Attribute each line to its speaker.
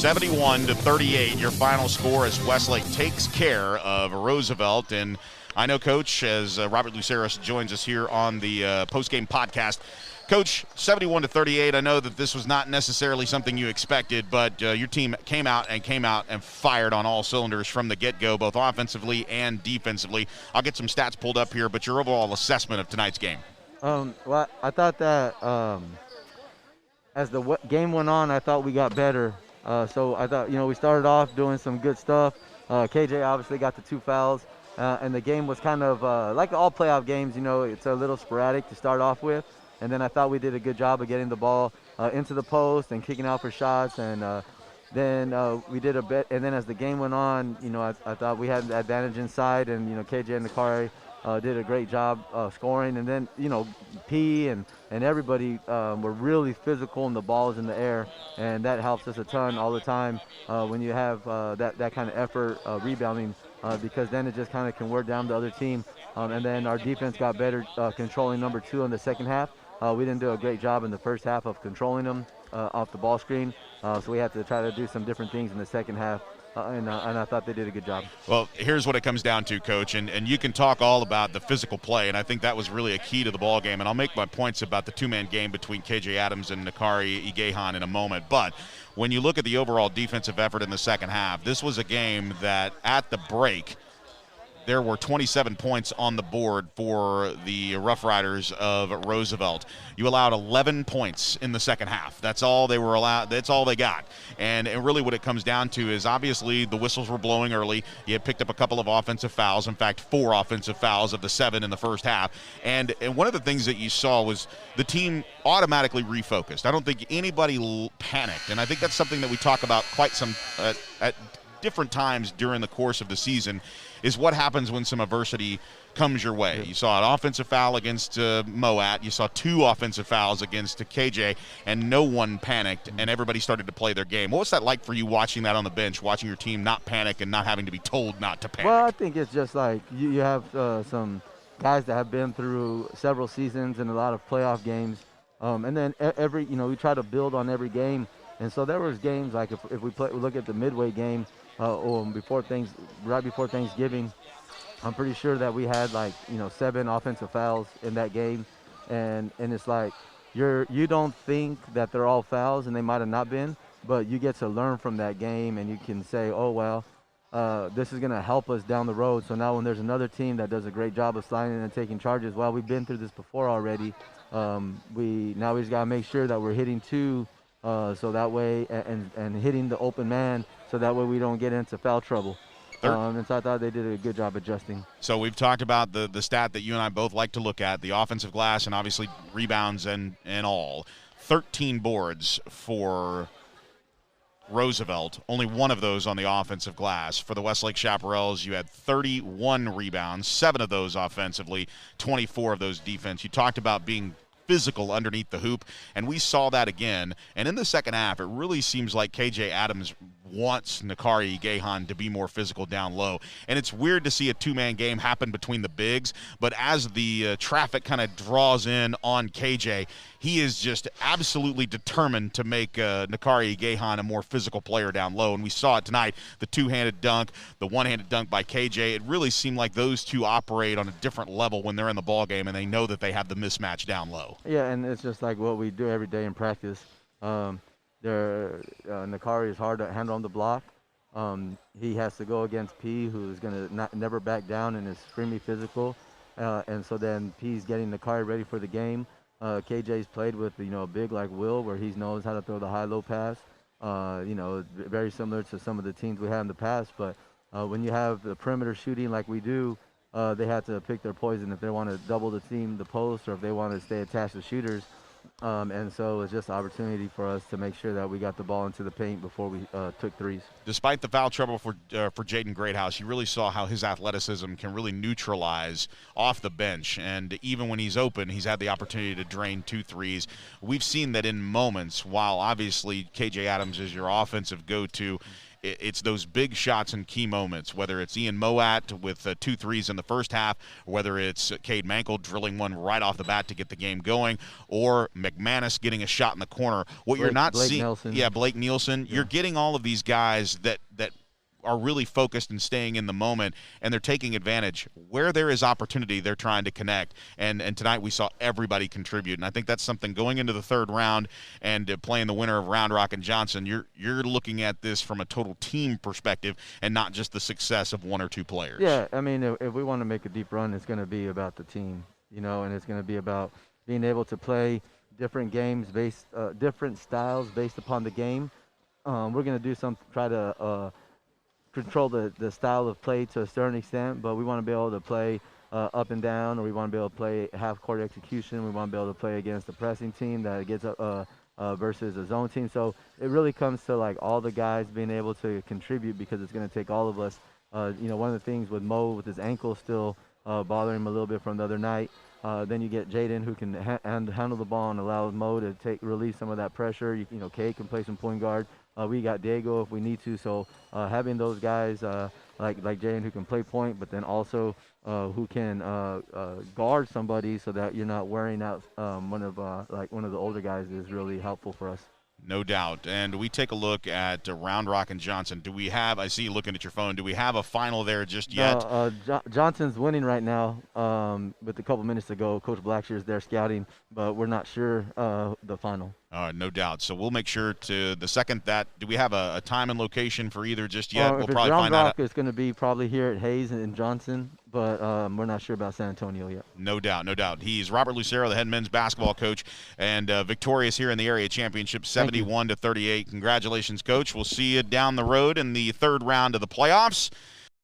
Speaker 1: 71-38, your final score as Westlake takes care of Roosevelt. And I know, Coach, as Robert Lucero joins us here on the post-game podcast. Coach, 71-38, I know that this was not necessarily something you expected, but your team came out and fired on all cylinders from the get-go, both offensively and defensively. I'll get some stats pulled up here, but your overall assessment of tonight's game.
Speaker 2: Well, I thought that as the game went on, I thought we got better. So I thought, we started off doing some good stuff. KJ obviously got the 2 fouls, and the game was kind of like all playoff games, it's a little sporadic to start off with. And then I thought we did a good job of getting the ball into the post and kicking out for shots. And then we did a bit. And then as the game went on, I thought we had the advantage inside. And, KJ and Nakari did a great job scoring. And then, P and everybody were really physical and the ball is in the air. And that helps us a ton all the time when you have that kind of effort rebounding because then it just kind of can wear down the other team. And then our defense got better controlling number 2 in the second half. We didn't do a great job in the first half of controlling them off the ball screen, so we had to try to do some different things in the second half, and I thought they did a good job.
Speaker 1: Well, here's what it comes down to, Coach, and you can talk all about the physical play, and I think that was really a key to the ball game, and I'll make my points about the 2-man game between KJ Adams and Nakari Igehan in a moment, but when you look at the overall defensive effort in the second half, this was a game that at the break, there were 27 points on the board for the Rough Riders of Roosevelt. You allowed 11 points in the second half. That's all they were allowed. That's all they got. And really what it comes down to is obviously the whistles were blowing early. You had picked up a couple of offensive fouls. In fact, 4 offensive fouls of the 7 in the first half. And one of the things that you saw was the team automatically refocused. I don't think anybody panicked. And I think that's something that we talk about quite some at different times during the course of the season, is what happens when some adversity comes your way. You saw an offensive foul against Moat. You saw 2 offensive fouls against KJ, and no one panicked, and everybody started to play their game. What was that like for you watching that on the bench, watching your team not panic and not having to be told not to panic?
Speaker 2: Well, I think it's just like you have some guys that have been through several seasons and a lot of playoff games, and then every we try to build on every game. And so there was games like if we look at the midway game, right before Thanksgiving, I'm pretty sure that we had 7 offensive fouls in that game, and it's like you don't think that they're all fouls, and they might have not been, but you get to learn from that game, and you can say, oh well, this is going to help us down the road. So now when there's another team that does a great job of sliding and taking charges, well, we've been through this before already. We just got to make sure that we're hitting 2. So that way, and hitting the open man, so that way we don't get into foul trouble. And so I thought they did a good job adjusting.
Speaker 1: So we've talked about the stat that you and I both like to look at, the offensive glass and obviously rebounds and all. 13 boards for Roosevelt, only 1 of those on the offensive glass. For the Westlake Chaparrals, you had 31 rebounds, 7 of those offensively, 24 of those defense. You talked about being physical underneath the hoop, and we saw that again. And in the second half, it really seems like KJ Adams wants Nakari Igehan to be more physical down low. And it's weird to see a 2-man game happen between the bigs, but as the traffic kind of draws in on KJ, he is just absolutely determined to make Nakari Igehan a more physical player down low. And we saw it tonight, the 2-handed dunk, the 1-handed dunk by KJ. It really seemed like those two operate on a different level when they're in the ball game, and they know that they have the mismatch down low.
Speaker 2: Yeah, and it's just like what we do every day in practice. Nakari is hard to handle on the block. He has to go against P, who's going to never back down and is extremely physical. And so then P's getting Nakari ready for the game. KJ's played with, a big like Will, where he knows how to throw the high-low pass. Very similar to some of the teams we had in the past. But when you have the perimeter shooting like we do, they have to pick their poison if they want to double the team, the post, or if they want to stay attached to shooters. And so it's just an opportunity for us to make sure that we got the ball into the paint before we took threes.
Speaker 1: Despite the foul trouble for Jaden Greathouse, you really saw how his athleticism can really neutralize off the bench. And even when he's open, he's had the opportunity to drain 2 threes. We've seen that in moments, while obviously KJ Adams is your offensive go-to, it's those big shots in key moments, whether it's Ian Moat with 2 threes in the first half, whether it's Cade Mankel drilling one right off the bat to get the game going, or McManus getting a shot in the corner. What you're not
Speaker 2: Blake
Speaker 1: seeing,
Speaker 2: Nelson.
Speaker 1: yeah, Blake Nielsen, you're getting all of these guys that are really focused and staying in the moment, and they're taking advantage. Where there is opportunity, they're trying to connect. And tonight we saw everybody contribute, and I think that's something going into the third round and playing the winner of Round Rock and Johnson. You're looking at this from a total team perspective and not just the success of one or two players.
Speaker 2: Yeah, I mean, if we want to make a deep run, it's going to be about the team, and it's going to be about being able to play different games different styles based upon the game. We're going to do try to control the style of play to a certain extent, but we want to be able to play up and down, or we want to be able to play half-court execution. We want to be able to play against a pressing team that gets up versus a zone team. So it really comes to like all the guys being able to contribute, because it's going to take all of us. One of the things with Mo, with his ankle still bothering him a little bit from the other night, then you get Jaden, who can handle the ball and allow Mo to release some of that pressure. Kay can play some point guard. We got Diego if we need to. So having those guys like Jaden, who can play point, but then also who can guard somebody, so that you're not wearing out one of the older guys, is really helpful for us.
Speaker 1: No doubt. And we take a look at Round Rock and Johnson. Do we have, I see you looking at your phone, do we have a final there just yet?
Speaker 2: Johnson's winning right now. With a couple minutes to go, Coach Blackshear's there scouting, but we're not sure the final.
Speaker 1: No doubt. So we'll make sure to the second that. Do we have a time and location for either just yet? We'll probably find out.
Speaker 2: It's going to be probably here at Hayes and Johnson, but we're not sure about San Antonio yet.
Speaker 1: No doubt, no doubt. He's Robert Lucero, the head men's basketball coach, and victorious here in the area championship, 71-38. Congratulations, Coach. We'll see you down the road in the third round of the playoffs.